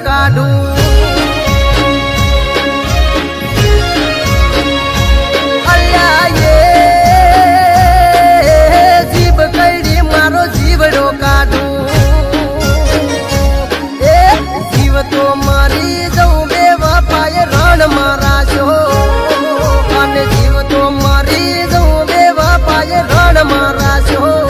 કાઢું અલ્યા એ જીભ કઈડી મારો જીવડો કાઢું એ જીવ તો મારી જઉં બે વપાય રણ મારા છો અને જીવ તો મારી જઉં બે વપાય રણ મારા છો